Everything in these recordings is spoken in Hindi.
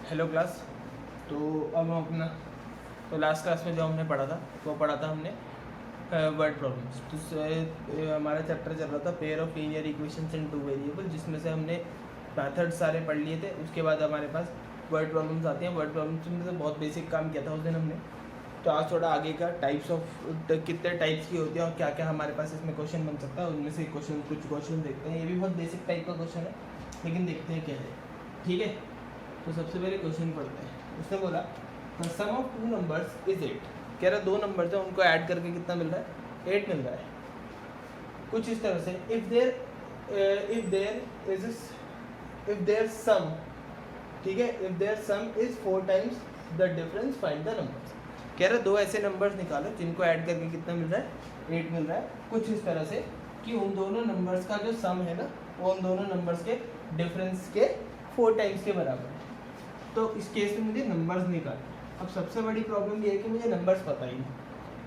Hello class. तो अब हम अपना लास्ट क्लास में जो हमने पढ़ा था वो पढ़ा था हमने वर्ड प्रॉब्लम्स। तो हमारा चैप्टर चल रहा था pair of linear equations in two variable, जिसमें से हमने मेथड सारे पढ़ लिए थे। उसके बाद हमारे पास वर्ड प्रॉब्लम्स आती हैं। वर्ड प्रॉब्लम्स में से बहुत बेसिक काम किया था उस दिन हमने। तो आज थोड़ा आगे का टाइप्स ऑफ कितने टाइप्स की होती है और क्या क्या हमारे पास इसमें क्वेश्चन बन सकता है, उनमें से कुछ क्वेश्चन देखते हैं। ये भी बहुत बेसिक टाइप का क्वेश्चन है, लेकिन देखते हैं क्या है। ठीक है, तो सबसे पहले क्वेश्चन पढ़ते हैं। उसने बोला the sum of two numbers is 8। कह रहा दो नंबर्स है, उनको ऐड करके कितना मिल रहा है? 8 मिल रहा है। कुछ इस तरह से इफ देयर सम, ठीक है, if their sum is 4 times the difference find the numbers. कह रहा दो ऐसे नंबर्स निकालो जिनको ऐड करके कितना मिल रहा है? 8 मिल रहा है। कुछ इस तरह से कि उन दोनों नंबर्स का जो सम है ना, वो उन दोनों नंबर्स के डिफरेंस के 4 टाइम्स के बराबर है। तो इस केस में मुझे नंबर्स निकालने। अब सबसे बड़ी प्रॉब्लम ये है कि मुझे नंबर्स पता ही नहीं।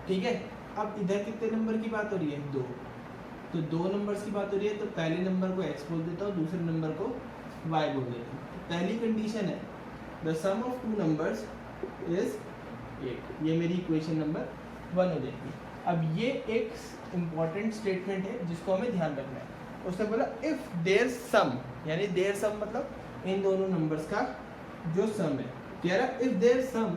ठीक है, अब इधर कितने नंबर की बात हो रही है? 2। तो 2 नंबर्स की बात हो रही है, तो पहले नंबर को x बोल देता हूँ, दूसरे नंबर को y बोल देता हूँ। तो पहली कंडीशन है the sum of two numbers is 8। ये मेरी इक्वेशन नंबर 1 हो जाएगी। अब ये एक इम्पॉर्टेंट स्टेटमेंट है जिसको हमें ध्यान रखना है। उसने बोला इफ देयर सम, यानी देयर सम मतलब इन दोनों नंबर्स का जो सम है। कह रहा if their sum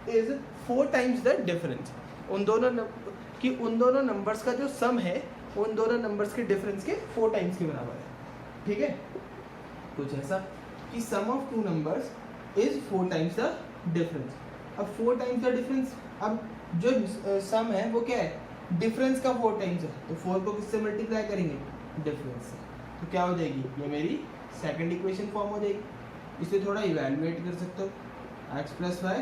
is 4 times the difference, उन दोनों नंबर्स का जो सम है उन दोनों नंबर्स के डिफरेंस के 4 टाइम्स के बराबर है। ठीक है, कुछ ऐसा कि sum of two numbers is 4 times the difference. अब 4 टाइम्स द डिफरेंस, अब जो सम है वो क्या है? डिफरेंस का 4 टाइम्स है। तो 4 को किससे मल्टीप्लाई करेंगे? डिफरेंस से। तो क्या हो जाएगी? ये मेरी सेकंड इक्वेशन फॉर्म हो जाएगी। इसे थोड़ा इवैल्यूएट कर सकते हो। x plus y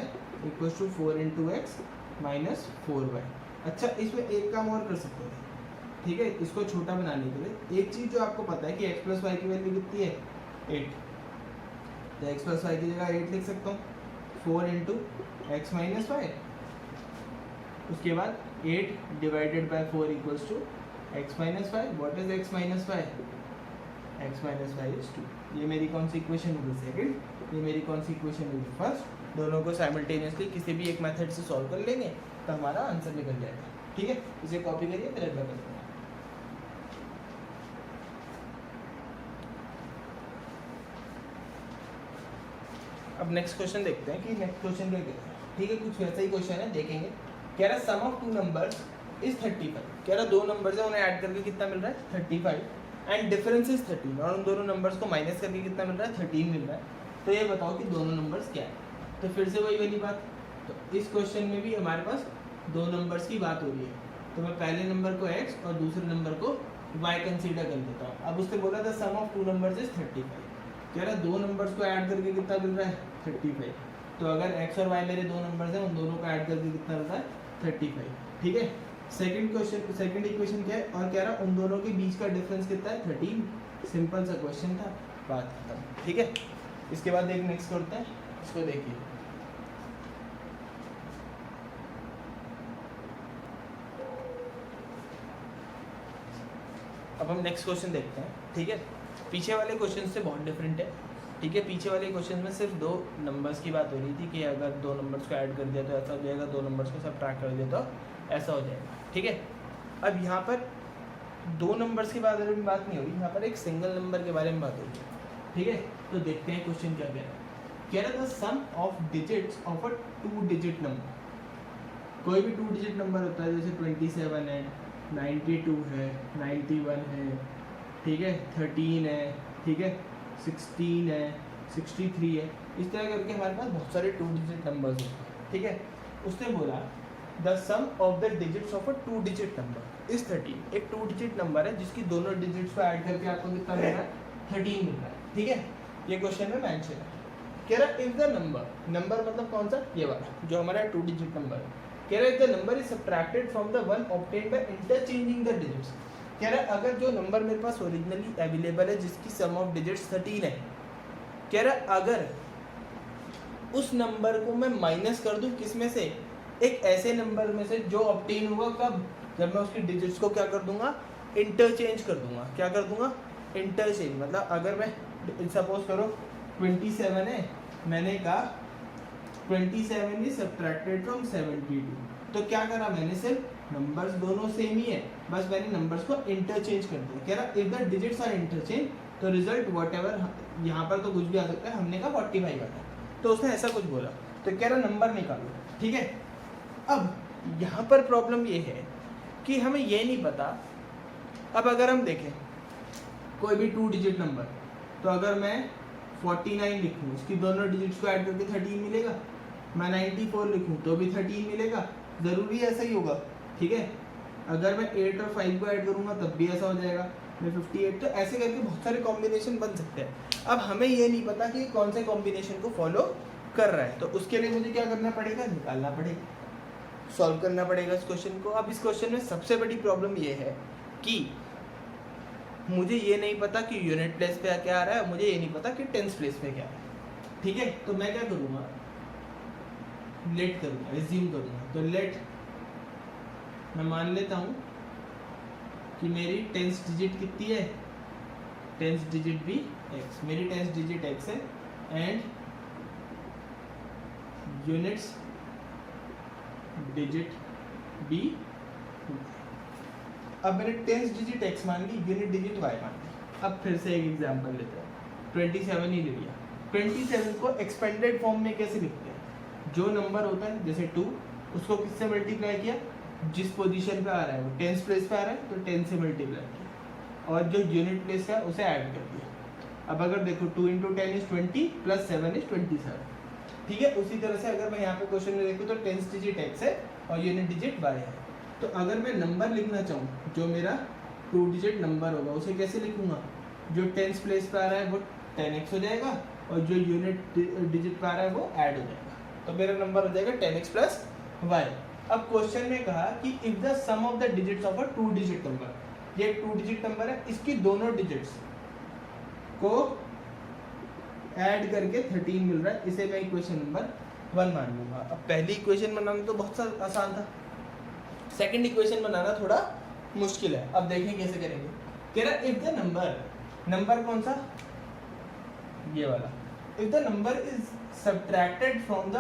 equal to 4 into x minus 4y। अच्छा, इसमें एक काम और कर सकते हैं। ठीक है, इसको छोटा बनाने के लिए एक चीज़ जो आपको पता है कि x प्लस वाई की वैल्यू कितनी है? 8। तो x प्लस वाई की जगह 8 लिख सकता हूँ, 4 इंटू एक्स माइनस वाई। उसके बाद 8 divided by 4 equals to x minus y. What is x minus y? x minus y is 2। ये मेरी कौन सी इक्वेशन होगी? सेकंड। ये मेरी कौन सी इक्वेशन होगी? फर्स्ट। दोनों को साइमल्टेनियसली किसी भी एक मेथड से सॉल्व कर लेंगे तो हमारा आंसर निकल जाएगा। ठीक है, इसे कॉपी करिए, फिर अगला करते हैं। अब नेक्स्ट क्वेश्चन देखते हैं कि नेक्स्ट क्वेश्चन क्या कहता है। ठीक है, कुछ वैसा ही क्वेश्चन है, देखेंगे। कह रहा सम ऑफ टू नंबर्स इज 35। कह रहा दो नंबर्स है, उन्हें ऐड करके कितना मिल रहा है? 35 एंड डिफरेंस इज 13। और उन दोनों नंबर्स को माइनस करके कितना मिल रहा है? 13 मिल रहा है। तो ये बताओ कि दोनों नंबर्स क्या है? तो फिर से वही वाली बात। तो इस क्वेश्चन में भी हमारे पास दो नंबर्स की बात हो रही है। तो मैं पहले नंबर को x और दूसरे नंबर को y कंसीडर कर लेता हूँ। अब उसने बोला था sum of two numbers is 35। कह रहा दो नंबर्स को ऐड करके कितना मिल रहा है? 35। तो अगर x और y मेरे दो नंबर्स हैं, उन दोनों को ऐड करके कितना मिल रहा है? 35। ठीक है, सेकंड इक्वेशन क्या है? और कह रहा उन दोनों के बीच का डिफरेंस कितना है? 13। सिंपल सा क्वेश्चन था, बात खत्म। ठीक है, इसके बाद एक नेक्स्ट करते हैं, इसको देखिए। अब हम नेक्स्ट क्वेश्चन देखते हैं। ठीक है, पीछे वाले क्वेश्चन से बहुत डिफरेंट है। ठीक है, पीछे वाले क्वेश्चन में सिर्फ दो नंबर्स की बात हो रही थी कि अगर दो नंबर्स को ऐड कर दिया तो ऐसा हो जाएगा, दो नंबर्स को सब्ट्रैक्ट कर दिया तो ऐसा हो जाएगा। ठीक है, अब यहाँ पर दो नंबर्स के बारे में बात नहीं हो रही, यहाँ पर एक सिंगल नंबर के बारे में बात हो रही है। ठीक है, तो देखते हैं क्वेश्चन क्या कह रहा है। कह रहा था sum of digits of a 2 digit number. कोई भी 2 डिजिट नंबर होता है, जैसे 27 है, 92 है, 91 है, ठीक है, 13 है, ठीक है, 16 है, 63 है। इस तरह करके हमारे पास बहुत सारे 2 डिजिट नंबर्स हैं। ठीक है, उसने बोला the sum of the digits of a 2 digit number is 13। एक 2 डिजिट नंबर है जिसकी दोनों डिजिट्स को ऐड करके आपको कितना मिल रहा है? 13 मिल रहा है। ठीक है, ये क्वेश्चन में मेंशन है। कह रहा इफ द नंबर मतलब कौन सा? ये वाला जो हमारा 2 डिजिट नंबर है। कह रहा है the number is subtracted from the one obtained by interchanging the digits. कह रहा है अगर जो नंबर मेरे पास ओरिजिनली अवेलेबल है जिसकी सम ऑफ डिजिट्स 13 है, कह रहा है अगर उस नंबर को मैं माइनस कर दूं किसमें से? एक ऐसे नंबर में से जो ऑब्टेन हुआ कब? जब मैं उसकी डिजिट्स को क्या कर दूंगा? इंटरचेंज कर दूंगा। क्या कर दूंगा? इंटरचेंज। मतलब अगर मैं सपोज करो 27 है मैंने कहा 27 इज सब्ट्रैक्टेड फ्रॉम 72, तो क्या करा मैंने, सिर्फ नंबर्स दोनों सेम ही है, बस मैंने नंबर्स को इंटरचेंज कर दिया। कह रहा if the digits are interchange तो रिजल्ट वट एवर, यहाँ पर तो कुछ भी आ सकता है, हमने कहा 45 आता, तो उसने ऐसा कुछ बोला, तो कह रहा नंबर निकालो, ठीक है। अब यहाँ पर प्रॉब्लम ये है कि हमें ये नहीं पता, अब अगर हम देखें कोई भी 2 डिजिट नंबर, तो अगर मैं 49 लिखूँ, उसकी दोनों डिजिट्स को ऐड करके 13 मिलेगा, मैं 94 लिखूँ तो भी 13 मिलेगा, ज़रूरी ऐसा ही होगा, ठीक है। अगर मैं 8 और 5 को ऐड करूँगा तब भी ऐसा हो जाएगा, मैं 58, तो ऐसे करके बहुत सारे कॉम्बिनेशन बन सकते हैं। अब हमें ये नहीं पता कि कौन से कॉम्बिनेशन को फॉलो कर रहा है, तो उसके लिए मुझे क्या करना पड़ेगा, निकालना पड़ेगा, सॉल्व करना पड़ेगा इस क्वेश्चन को। अब इस क्वेश्चन में सबसे बड़ी प्रॉब्लम ये है कि मुझे ये नहीं पता कि यूनिट प्लेस पे क्या आ रहा है, मुझे ये नहीं पता कि टेंस प्लेस पे क्या आ रहा है, ठीक है। तो मैं क्या करूँगा, लेट करूँगा, रिज्यूम करूँगा, तो लेट मैं मान लेता हूँ कि मेरी टेंस डिजिट कितनी है, टेंस डिजिट भी x, मेरी टेंस डिजिट x है, एंड यूनिट्स डिजिट b। अब मैंने टेंस डिजिट x मान ली, यूनिट डिजिट y मान ली। अब फिर से एक एग्जांपल लेते हैं, 27 ही ले लिया। 27 को एक्सपेंडेड फॉर्म में कैसे लिखते हैं, जो नंबर होता है जैसे 2, उसको किससे मल्टीप्लाई किया, जिस पोजीशन पे आ रहा है वो टेंस प्लेस पे आ रहा है तो 10 से मल्टीप्लाई किया, और जो यूनिट प्लेस है उसे ऐड कर दिया। अब अगर देखो 2 × 10 इज 20 प्लस 7 इज 27, ठीक है। उसी तरह से अगर मैं यहाँ पे क्वेश्चन में देखूँ तो टेंस डिजिट x है और यूनिट डिजिट y है, तो अगर मैं नंबर लिखना चाहूँ, जो मेरा 2 डिजिट नंबर होगा उसे कैसे लिखूंगा, जो टेंस प्लेस पे आ रहा है वो 10x हो जाएगा, और जो यूनिट डिजिट पे आ रहा है वो ऐड हो जाएगा, तो मेरा नंबर हो जाएगा 10x प्लस y। अब क्वेश्चन में कहा कि if the sum of the digits of a 2 digit number, ये 2 डिजिट नंबर है, इसकी दोनों डिजिट्स को ऐड करके 13 मिल रहा है, इसे मैं इक्वेशन नंबर 1 मान लूंगा। अब पहली इक्वेशन बनाना तो बहुत आसान था, सेकंड इक्वेशन बनाना थोड़ा मुश्किल है। अब देखें कैसे करेंगे। कह रहा इफ द नंबर कौन सा, ये वाला, if the number is subtracted from the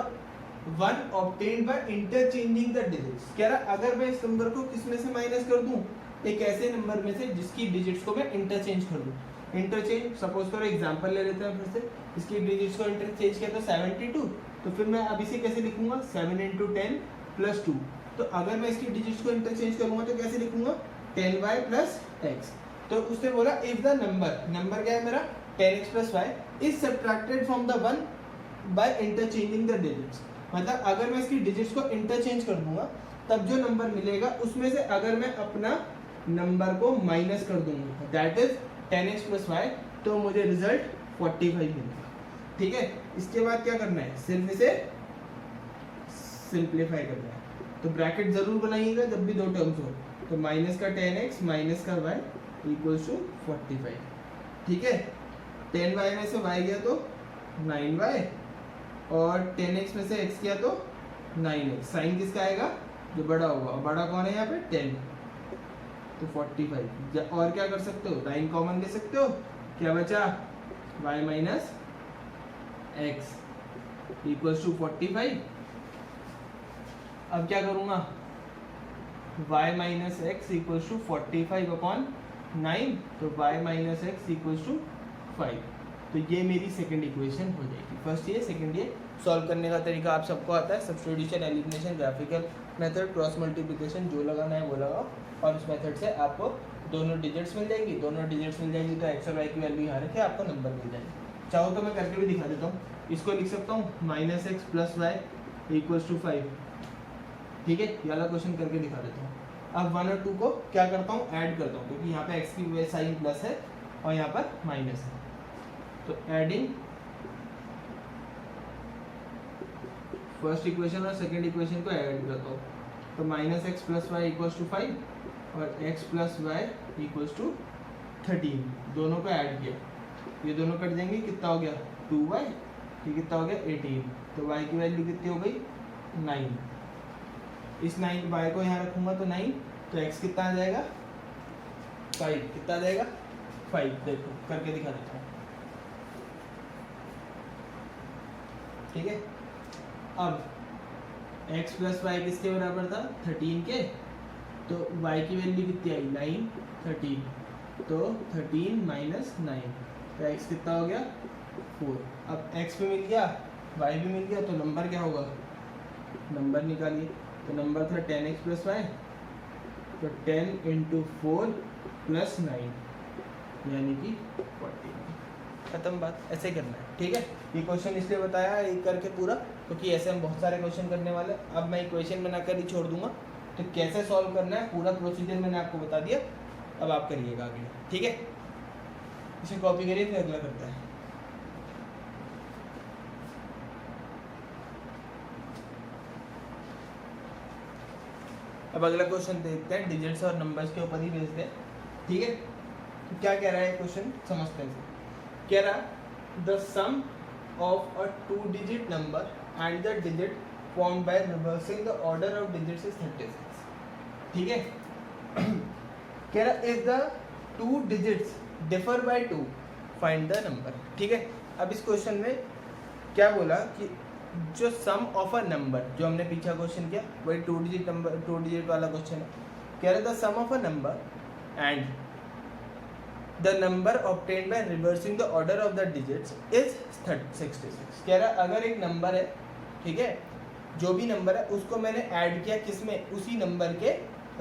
one obtained by interchanging the digits. कह रहा अगर मैं इस नंबर को किस में से माइनस कर दूं, एक ऐसे नंबर में से जिसकी डिजिट्स को मैं इंटरचेंज कर दूं। इंटरचेंज, सपोज करो एग्जांपल ले लेते हैं फिर से, इसकी डिजिट्स को इंटरचेंज किया तो 72, तो फिर मैं अब इसे कैसे लिखूंगा, 7 × 10 + 2। तो अगर मैं इसकी डिजिट्स को इंटरचेंज करूंगा तो कैसे लिखूंगा, 10y + x। तो उसने बोला इफ द नंबर क्या है मेरा 10x + y is subtracted from the one by interchanging the digits, मतलब अगर मैं इसकी डिजिट्स को इंटरचेंज कर दूंगा तब जो नंबर मिलेगा उसमें से अगर मैं अपना नंबर को माइनस कर दूंगा, दैट इज 10x + y, तो मुझे रिजल्ट 45 मिलेगा, ठीक है। इसके बाद क्या करना है, सिर्फ इसे सिंप्लीफाई करना है, तो ब्रैकेट जरूर बनाइएगा जब भी दो टर्म्स हो, तो माइनस का 10x माइनस का y = 45, ठीक है। 10y में से y गया तो 9y, और 10x में से x गया तो 9x, साइन किसका आएगा, जो बड़ा होगा, और बड़ा कौन है यहाँ पे 10, तो 45। और क्या कर सकते हो, 9 कॉमन ले सकते हो, क्या बचा y - x = 45। अब क्या करूँगा, y - x = 45/9, तो y - x = 5। तो ये मेरी सेकंड इक्वेशन हो जाएगी। फर्स्ट ये, सेकंड ये। सॉल्व करने का तरीका आप सबको आता है, substitution, elimination, graphical method, cross multiplication, जो लगाना है वो लगाओ, और उस मेथड से आपको दोनों डिजिट्स मिल जाएंगी। दोनों डिजिट्स मिल जाएंगी तो x और y की वैल्यू यहाँ रखे, आपको नंबर मिल जाएगी। चाहो तो मैं करके भी दिखा देता हूँ, इसको लिख सकता हूँ -x + y = 5, ठीक है। ये वाला क्वेश्चन करके दिखा देता हूँ। अब 1 और 2 को क्या करता हूँ, ऐड करता हूँ, क्योंकि यहाँ पे x की साइन प्लस है और यहाँ पर माइनस है, तो एडिंग फर्स्ट इक्वेशन और सेकंड इक्वेशन को ऐड करता हूँ, तो -x + y = 5 और x + y = 13, दोनों को ऐड किया, ये दोनों कट जाएंगे, कितना हो गया 2y, ये कितना हो गया 18, तो y की वैल्यू कितनी हो गई 9। इस 9 y को यहाँ रखूँगा तो 9, तो x कितना आ जाएगा 5, कितना आ जाएगा 5। देखो करके दिखा देता हूँ, ठीक है। अब x प्लस वाई किसके बराबर था 13 के, तो y की वैल्यू कितनी आई 9, 13, तो 13 माइनस 9, तो x कितना हो गया 4। अब x भी मिल गया y भी मिल गया, तो नंबर क्या होगा, नंबर निकालिए। तो नंबर था 10x प्लस वाई, तो 10 इंटू 4 प्लस 9 यानी कि 14। खत्म बात, ऐसे करना है, ठीक है। ये क्वेश्चन इसलिए बताया एक करके पूरा, क्योंकि ऐसे हम बहुत सारे क्वेश्चन करने वाले। अब मैं इक्वेशन बनाकर ही छोड़ दूंगा, तो कैसे सॉल्व करना है पूरा प्रोसीजर मैंने आपको बता दिया। अब आप करिएगा आगे, ठीक है। इसे कॉपी करिए, फिर अगला करता है। अब अगला क्वेश्चन देखते हैं, डिजिट्स और नंबर्स के ऊपर ही भेजते हैं, ठीक है। तो क्या कह रहा है क्वेश्चन, समझते हैं। कह रहा the sum of a 2 digit number and the digit formed by reversing the order of digits is 36, ठीक है। कह रहा if the 2 digits differ by 2 find the number, ठीक है। अब इस क्वेश्चन में क्या बोला कि जो सम ऑफ अ नंबर, जो हमने पीछा क्वेश्चन किया वही 2 डिजिट नंबर, 2 डिजिट वाला क्वेश्चन है। कह रहा the sum of a number and the number obtained by reversing the order of the digits is 66। कह रहा अगर एक नंबर है, ठीक है, जो भी नंबर है उसको मैंने ऐड किया किसमें, उसी नंबर के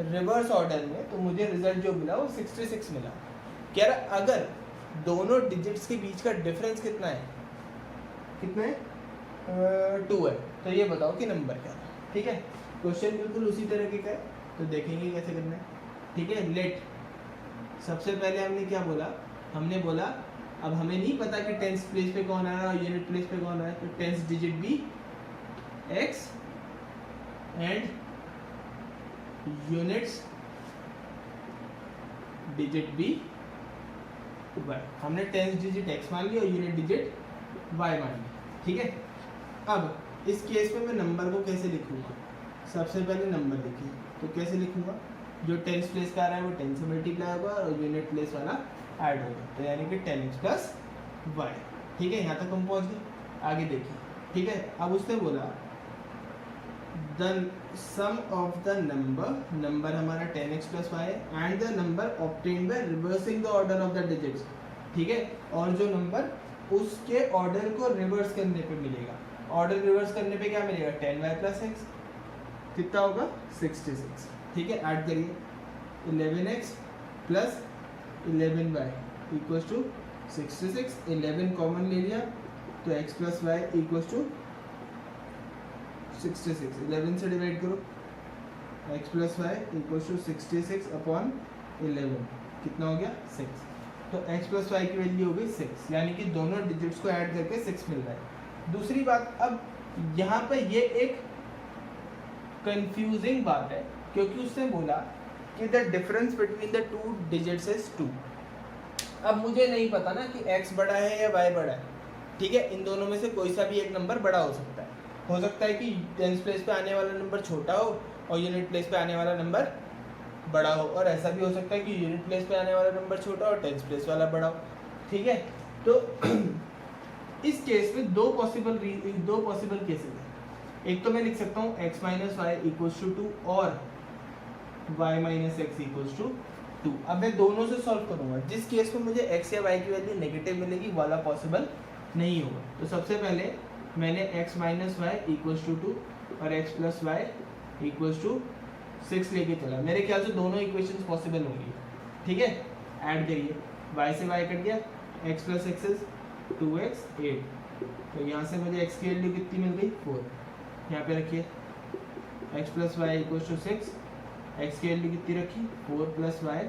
रिवर्स ऑर्डर में, तो मुझे रिजल्ट जो मिला वो 66 मिला। कह रहा अगर दोनों डिजिट्स के बीच का डिफरेंस कितना है, कितना है 2 है, तो ये बताओ कि नंबर क्या था, ठीक है। क्वेश्चन बिल्कुल उसी तरह का है, तो देखेंगे कैसे करना है, ठीक है। लेट सबसे पहले हमने क्या बोला, हमने बोला अब हमें नहीं पता कि टेंस प्लेस पे कौन आ रहा है और यूनिट प्लेस पे कौन आ रहा है, तो tens digit be x and units digit be y. हमने टेंस डिजिट एक्स मान लिया और यूनिट डिजिट वाई मान लिया, ठीक है। अब इस केस में मैं नंबर को कैसे लिखूंगा, सबसे पहले नंबर लिखिए, तो कैसे लिखूंगा, जो टेंस प्लेस का आ रहा है वो 10 से मल्टीप्लाई होगा और यूनिट प्लेस वाला ऐड होगा, तो यानी कि 10x प्लस वाई, ठीक है। यहाँ तक हम पहुँच गए, आगे देखिए, ठीक है। अब उसने बोला the sum of the number, number हमारा 10x plus y and the number obtained by reversing the order of the digits, ठीक है, और जो नंबर उसके ऑर्डर को रिवर्स करने पे मिलेगा, ऑर्डर रिवर्स करने पे क्या मिलेगा 10y प्लस एक्स, कितना होगा 66, ठीक है। ऐड करिए 11x plus 11y equals to 66, 11 common ले लिया तो x plus y equals to 66, 11 से डिवाइड करो, x plus y equals to 66 upon 11, कितना हो गया 6, तो x प्लस वाई की वैल्यू हो गई 6, यानी कि दोनों डिजिट्स को ऐड करके 6 मिल रहा है। दूसरी बात, अब यहाँ पे ये एक कंफ्यूजिंग बात है, क्योंकि उसने बोला कि the difference between the 2 digits is 2। अब मुझे नहीं पता ना कि x बड़ा है या y बड़ा है, ठीक है। इन दोनों में से कोई सा भी एक नंबर बड़ा हो सकता है। हो सकता है कि टेंस प्लेस पे आने वाला नंबर छोटा हो और यूनिट प्लेस पे आने वाला नंबर बड़ा हो, और ऐसा भी हो सकता है कि यूनिट प्लेस पे आने वाला नंबर छोटा और टेंस प्लेस वाला बड़ा हो, ठीक है। तो इस केस में दो पॉसिबल केसेस हैं। एक तो मैं लिख सकता हूँ x minus y equals to 2 और y minus x equals to 2। अब मैं दोनों से सॉल्व करूंगा, जिस केस में मुझे x या y की वैल्यू नेगेटिव मिलेगी वाला पॉसिबल नहीं होगा। तो सबसे पहले मैंने x minus y equals to 2 और x plus y equals to 6 लेके चला। मेरे ख्याल से दोनों इक्वेशंस पॉसिबल होंगी, ठीक है। ऐड करिए, y से y कट गया, x plus x is 2x 8, तो यहाँ से मुझे x की वैल्यू कितनी मिल गई 4, यहाँ पे रखिए x plus y equals to 6, x की वैल्यू कितनी रखी 4 प्लस वाई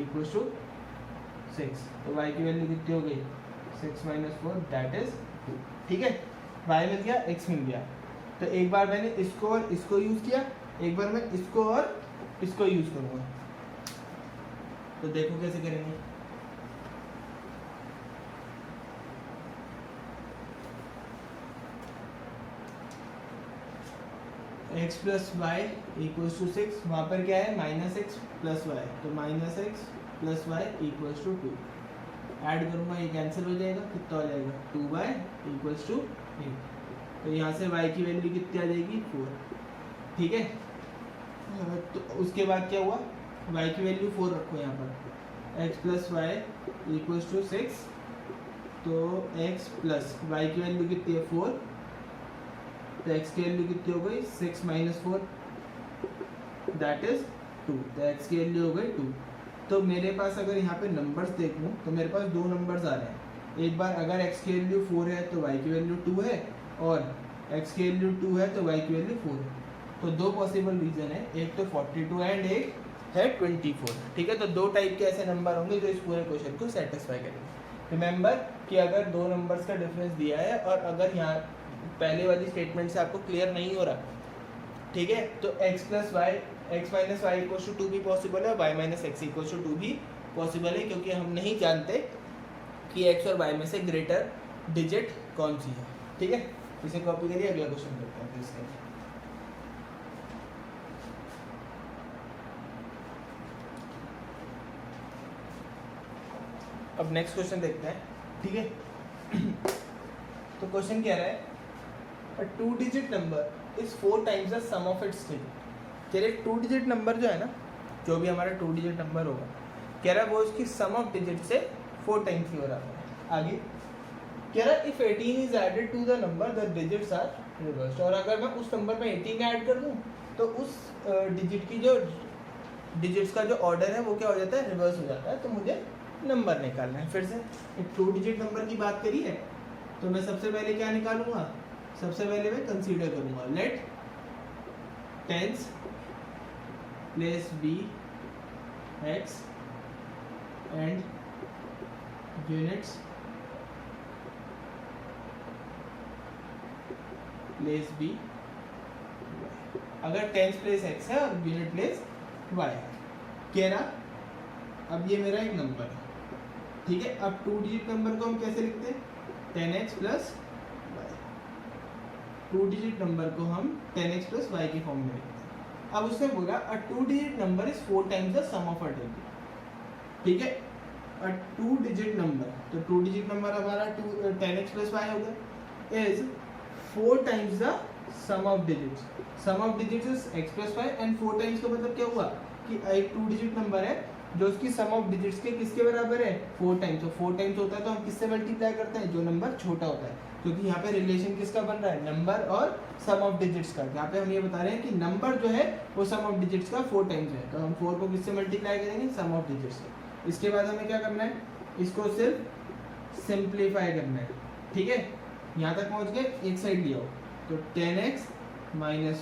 इक्वल्स टू 6, तो y की वैल्यू कितनी हो गई 6 माइनस 4 दैट इज 2, ठीक है। y मिल गया, x मिल गया, तो एक बार मैंने इसको और इसको यूज़ किया, एक बार मैं इसको और इसको यूज़ करूँगा, तो देखो कैसे करेंगे। x plus y equals to 6, वहाँ पर क्या है माइनस एक्स प्लस वाई, तो minus x plus y equals to 2। Add करूँगा, ये कैंसिल हो जाएगा, कितना हो जाएगा 2y इक्वल्स टू 8, तो यहाँ से y की वैल्यू कितनी आ जाएगी 4, ठीक है। तो उसके बाद क्या हुआ, y की वैल्यू 4 रखो यहाँ पर, x plus y equals to 6, तो x प्लस वाई की वैल्यू कितनी है 4, तो x की वैल्यू कितनी हो गई 6 माइनस 4 दैट इज 2, तो x की वैल्यू हो गई 2। तो मेरे पास अगर यहाँ पे नंबर्स देखूँ तो मेरे पास दो नंबर्स आ रहे हैं, एक बार अगर x की वैल्यू 4 है तो y की वैल्यू 2 है, और x की वैल्यू 2 है तो y की वैल्यू 4 है। तो दो पॉसिबल रीजन है, एक तो 42 एंड एक है 24, ठीक है। तो दो टाइप के ऐसे नंबर होंगे जो इस पूरे क्वेश्चन को सेटिस्फाई करेंगे। रिमेंबर कि अगर दो नंबर्स का डिफरेंस दिया है और अगर यहाँ पहले वाली स्टेटमेंट से आपको क्लियर नहीं हो रहा, ठीक है, तो x plus y x minus y equal to 2 भी पॉसिबल है, y minus x equal to 2 भी पॉसिबल है, क्योंकि हम नहीं जानते कि x और y में से ग्रेटर डिजिट कौन सी है, ठीक है। इसे कॉपी करिए, अगला क्वेश्चन करते हैं फिर इसके। अब नेक्स्ट क्वेश्चन देखते हैं, ठीक है। तो क्वेश्चन कह रहा है a 2 digit number is 4 times the sum of its digit. कह रहे 2 डिजिट नंबर जो है ना, जो भी हमारा 2 डिजिट नंबर होगा, कह रहा है वो इसकी सम ऑफ डिजिट से 4 टाइम्स की हो रहा है। आगे कह रहा है if 18 is added to the number the digits are reversed. और अगर मैं उस नंबर में 18 ऐड कर दूं तो उस डिजिट की जो डिजिट्स का जो ऑर्डर है वो क्या हो जाता है, रिवर्स हो जाता है। तो मुझे नंबर निकालना है। फिर से एक 2 डिजिट नंबर की बात करी है, तो मैं सबसे पहले क्या निकालूंगा, सबसे पहले मैं कंसीडर करूंगा let tens place be x and units place be. अगर टेंस प्लेस एक्स है और यूनिट प्लेस वाई है, कह रहा अब ये मेरा एक नंबर है, ठीक है। अब 2 डिजिट नंबर को हम कैसे लिखते हैं, 10x plus Y. 2 digit number को हम 10x प्लस वाई के फॉर्म में लिखते हैं। अब उसने बोला a 2 digit number is 4 times the sum of a digit, ठीक है। अ 2 डिजिट नंबर, तो 2 डिजिट नंबर हमारा 10x प्लस वाई हो गया, is 4 times the sum of digits. Sum of digits is x plus y and 4 times का मतलब क्या हुआ कि एक 2 डिजिट नंबर है जो उसकी सम ऑफ डिजिट्स के किसके बराबर है, 4 टाइम्स। तो 4 टाइम्स होता है तो हम किससे मल्टीप्लाई करते हैं, जो नंबर छोटा होता है, क्योंकि यहाँ पे रिलेशन किसका बन रहा है, नंबर और सम ऑफ डिजिट्स का। यहाँ पे हम ये बता रहे हैं कि नंबर जो है वो सम ऑफ डिजिट्स का 4 टाइम्स है, तो हम 4 को किससे मल्टीप्लाई करेंगे, सम ऑफ डिजिट्स से। इसके बाद हमें क्या करना है, इसको सिर्फ सिंप्लीफाई करना है, ठीक है। यहाँ तक पहुँच गए, एक साइड लिया हो तो 10x minus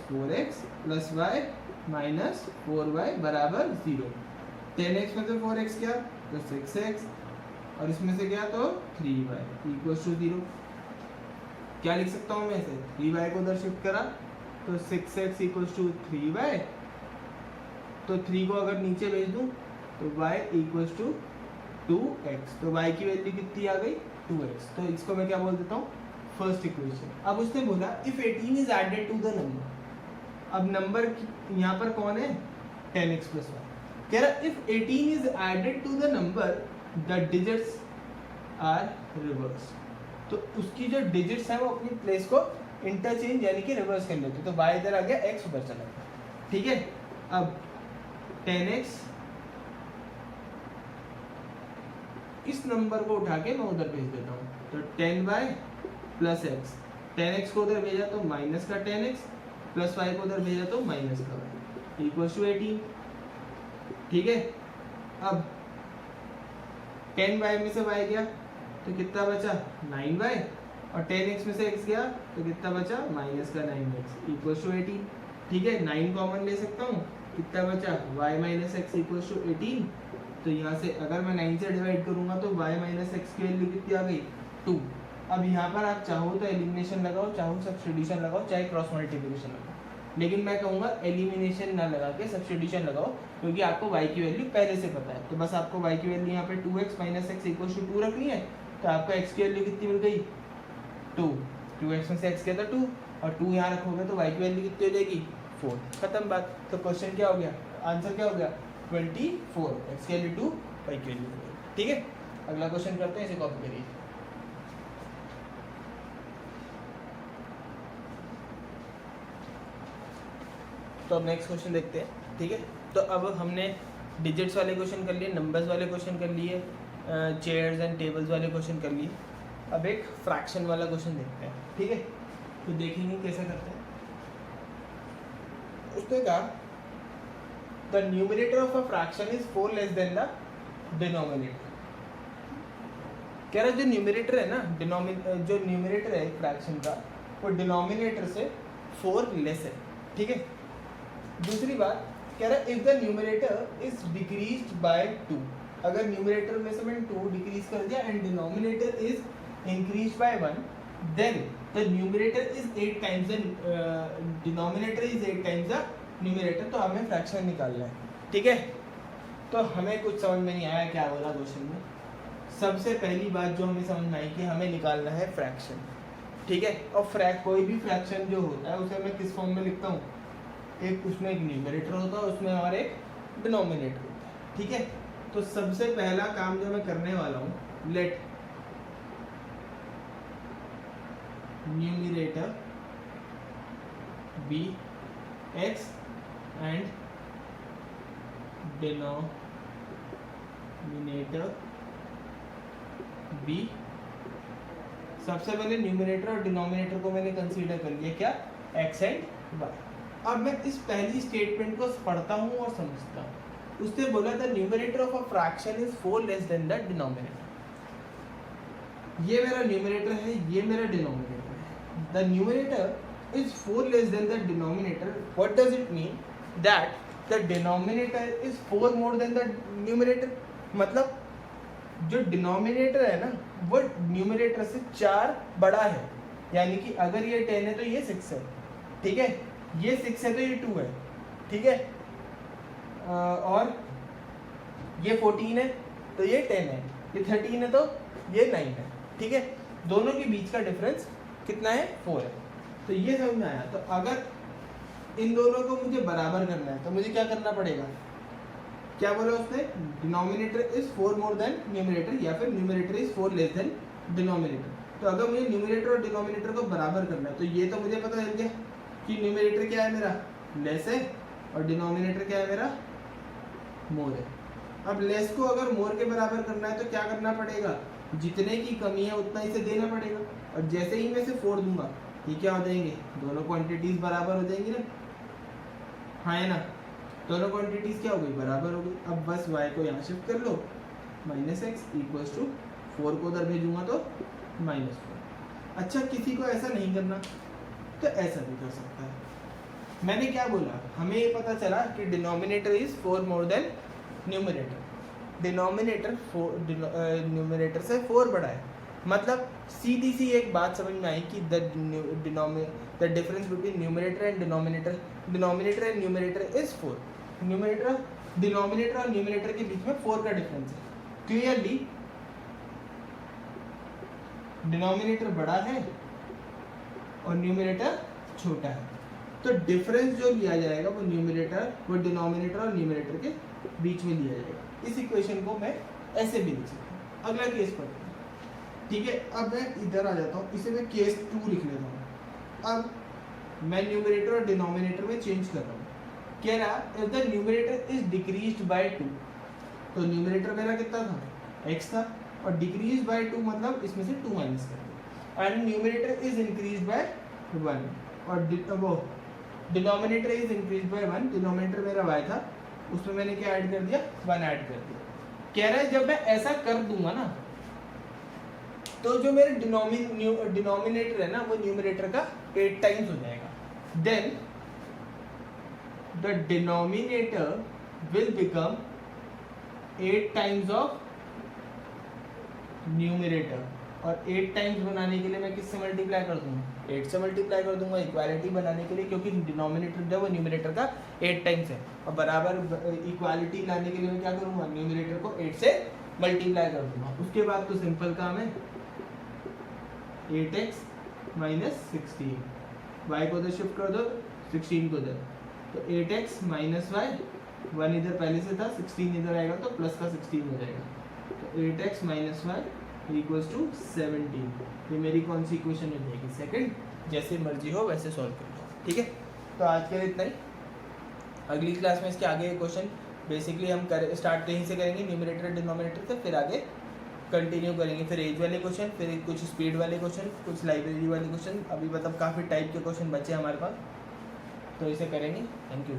4x plus Y minus 4y बराबर 0। 10x में तो 4x क्या तो 6x, और इसमें से क्या तो 3y इक्वल्स टू 0। क्या लिख सकता हूँ मैं इसे, 3y को उधर शिफ्ट करा तो 6x इक्वल्स टू 3y, तो 3 को अगर नीचे भेज दूँ तो y इक्वल्स टू 2x, तो y की वैल्यू कितनी आ गई 2x। तो इसको मैं क्या बोल देता हूँ, फर्स्ट इक्वेशन। अब उसने बोला if 18 is added to the number, अब नंबर यहाँ पर कौन है, 10x प्लस वाई। कह रहा if 18 is added to the number the digits are reverse. तो उसकी जो डिजिट्स हैं वो अपनी प्लेस को इंटरचेंज यानी कि रिवर्स कर लेते, तो y इधर आ गया, x उधर चला गया, ठीक है। अब 10x इस नंबर को उठा के मैं उधर भेज देता हूँ, तो 10y प्लस एक्स, 10x को उधर भेजा तो माइनस का 10x प्लस y को उधर भेजा तो माइनस का y इक्वल्स टू 18, ठीक है। अब 10y में से y गया तो कितना बचा 9y, और 10x में से x गया तो कितना बचा माइनस का 9x इक्वल्स टू 18, ठीक है। 9 कॉमन ले सकता हूँ, कितना बचा y minus x equals to 18। तो यहाँ से अगर मैं 9 से डिवाइड करूँगा तो y माइनस एक्स की वैल्यू कितनी आ गई 2। अब यहाँ पर आप चाहो तो एलिमिनेशन लगाओ, चाहो सब्स्टिट्यूशन लगाओ, चाहे क्रॉस मल्टीप्लिकेशन लगाओ, लेकिन मैं कहूँगा एलिमिनेशन ना लगा के सब्स्टिट्यूशन लगाओ, क्योंकि आपको y की वैल्यू पहले से पता है। तो बस आपको y की वैल्यू यहाँ पे 2x minus x equals to 2 रखनी है, तो आपको x की वैल्यू कितनी मिल गई 2, 2x में से x गया था 2, और 2 यहाँ रखोगे तो y की वैल्यू कितनी हो जाएगी 4, खत्म बात। तो क्वेश्चन क्या हो गया, आंसर क्या हो गया 24, x की वैल्यू 2, y की वैल्यू 4, ठीक है। अगला क्वेश्चन करते हैं, इसे कॉपी करिए। तो अब नेक्स्ट क्वेश्चन देखते हैं, ठीक है। तो अब हमने डिजिट्स वाले क्वेश्चन कर लिए, नंबर्स वाले क्वेश्चन कर लिए, चेयर्स एंड टेबल्स वाले क्वेश्चन कर लिए। अब एक फ्रैक्शन वाला क्वेश्चन देखते हैं, ठीक है। तो देखेंगे कैसे करते हैं। उसने कहा the numerator of a fraction is 4 less than the denominator. कह रहा जो न्यूमरेटर है ना, जो न्यूमरेटर है फ्रैक्शन का, वो डिनोमिनेटर से 4 लेस है, ठीक है। दूसरी बात कह रहा है if the numerator is decreased bye 2, अगर न्यूमरेटर में से मैंने 2 डिक्रीज कर दिया and denominator is increased by 1, then the numerator is 8 times the denominator is 8 times the numerator. तो हमें फ्रैक्शन निकालना है, ठीक है। तो हमें कुछ समझ में नहीं आया क्या बोला क्वेश्चन में। सबसे पहली बात जो हमें समझ में आई कि हमें निकालना है फ्रैक्शन, ठीक है। और कोई भी फ्रैक्शन जो होता है उसे मैं किस फॉर्म में लिखता हूँ, एक उसमें एक न्यूमरेटर होता है उसमें और एक डिनोमिनेटर होता है, ठीक है। तो सबसे पहला काम जो मैं करने वाला हूँ, let numerator be x and denominator be. सबसे पहले न्यूमरेटर और डिनोमिनेटर को मैंने कंसीडर कर लिया क्या, x एंड y। अब मैं इस पहली स्टेटमेंट को पढ़ता हूँ और समझता हूँ। उसने बोला था numerator of a fraction is 4 less than the denominator. ये मेरा न्यूमरेटर है, ये मेरा डिनोमिनेटर है। The numerator is 4 less than the denominator. What does it mean, that the denominator is 4 more than the numerator. मतलब जो डिनोमिनेटर है ना वो न्यूमरेटर से 4 बड़ा है, यानी कि अगर ये 10 है तो ये 6 है, ठीक है। ये 6 है तो ये 2 है, ठीक है। और ये 14 है तो ये 10 है, ये 13 है तो ये 9 है, ठीक है। दोनों के बीच का डिफरेंस कितना है, 4 है। तो ये समझ में आया। तो अगर इन दोनों को मुझे बराबर करना है तो मुझे क्या करना पड़ेगा, क्या बोला उसने, denominator is 4 more than numerator, या फिर numerator is 4 less than denominator. तो अगर मुझे न्यूमरेटर और डिनोमिनेटर को बराबर करना है तो ये तो मुझे पता चल गया कि न्यूमरेटर क्या है मेरा, लेस है, और डिनोमिनेटर क्या है मेरा, मोर है। अब लेस को अगर मोर के बराबर करना है तो क्या करना पड़ेगा, जितने की कमी है उतना इसे देना पड़ेगा। और जैसे ही मैं इसे 4 दूंगा ये क्या हो जाएंगे, दोनों क्वांटिटीज बराबर हो जाएंगी ना, हाँ है ना। दोनों क्वांटिटीज क्या हो गई, बराबर हो गई। अब बस y को यहाँ शिफ्ट कर लो, -x इक्वल्स टू 4 को उधर भेजूंगा तो -4। अच्छा, किसी को ऐसा नहीं करना तो ऐसा भी कर सकता है। मैंने क्या बोला, हमें ये पता चला कि denominator is 4 more than numerator. Denominator numerator से 4 बड़ा है। मतलब सीधी सी एक बात समझ में आई कि the difference between numerator and denominator and numerator is 4। Denominator और न्यूमरेटर के बीच में 4 का डिफरेंस है। क्लियरली डिनोमिनेटर बड़ा है और न्यूमरेटर छोटा है, तो डिफरेंस जो लिया जाएगा वो डिनोमिनेटर और न्यूमरेटर के बीच में लिया जाएगा। इस इक्वेशन को मैं ऐसे भी लिख सकता हूँ। अगला केस पढ़ते हैं, ठीक है। अब मैं इधर आ जाता हूँ, इसे मैं केस 2 लिख लेता हूँ। अब मैं न्यूमरेटर और डिनोमिनेटर में चेंज कर रहा हूँ। कह रहा if the numerator is decreased bye 2, तो न्यूमरेटर मेरा कितना था, x था, और डिक्रीज बाय 2 मतलब इसमें से 2 माइनस कर दो। And numerator is increased by 1, और वो denominator is increased by 1। Denominator मेरा y था, उसमें मैंने क्या ऐड कर दिया, 1 ऐड कर दिया। कह रहा है जब मैं ऐसा कर दूंगा ना तो जो मेरे डिनोमिनेटर है ना वो न्यूमरेटर का 8 टाइम्स हो जाएगा। Then the denominator will become 8 times of numerator. और 8 टाइम्स बनाने के लिए मैं किससे मल्टीप्लाई कर दूंगा, 8 से मल्टीप्लाई कर दूंगा इक्वालिटी बनाने के लिए, क्योंकि डिनोमिनेटर जो है वो न्यूमरेटर का 8 टाइम्स है। और बराबर इक्वालिटी लाने के लिए मैं क्या करूंगा, न्यूमरेटर को 8 से मल्टीप्लाई कर दूंगा। उसके बाद तो सिंपल काम है, 8x माइनस 16, y को उधर शिफ्ट कर दो, 16 को उधर, तो 8x माइनस y, 1 इधर पहले से था, 16 इधर आएगा तो प्लस का 16 हो जाएगा। तो 8x minus y equals to 17। ये मेरी कौन सी इक्वेशन हो जाएगी, सेकंड। जैसे मर्जी हो वैसे सॉल्व कर लो, ठीक है। तो आज के लिए इतना ही। अगली क्लास में इसके आगे क्वेश्चन बेसिकली हम स्टार्ट यहीं से करेंगे, न्यूमरेटर डिनोमिनेटर से, फिर आगे कंटिन्यू करेंगे, फिर एज वाले क्वेश्चन, फिर कुछ स्पीड वाले क्वेश्चन, कुछ लाइब्रेरी वाले क्वेश्चन, अभी मतलब काफ़ी टाइप के क्वेश्चन बचे हमारे पास, तो इसे करेंगे। Thank you.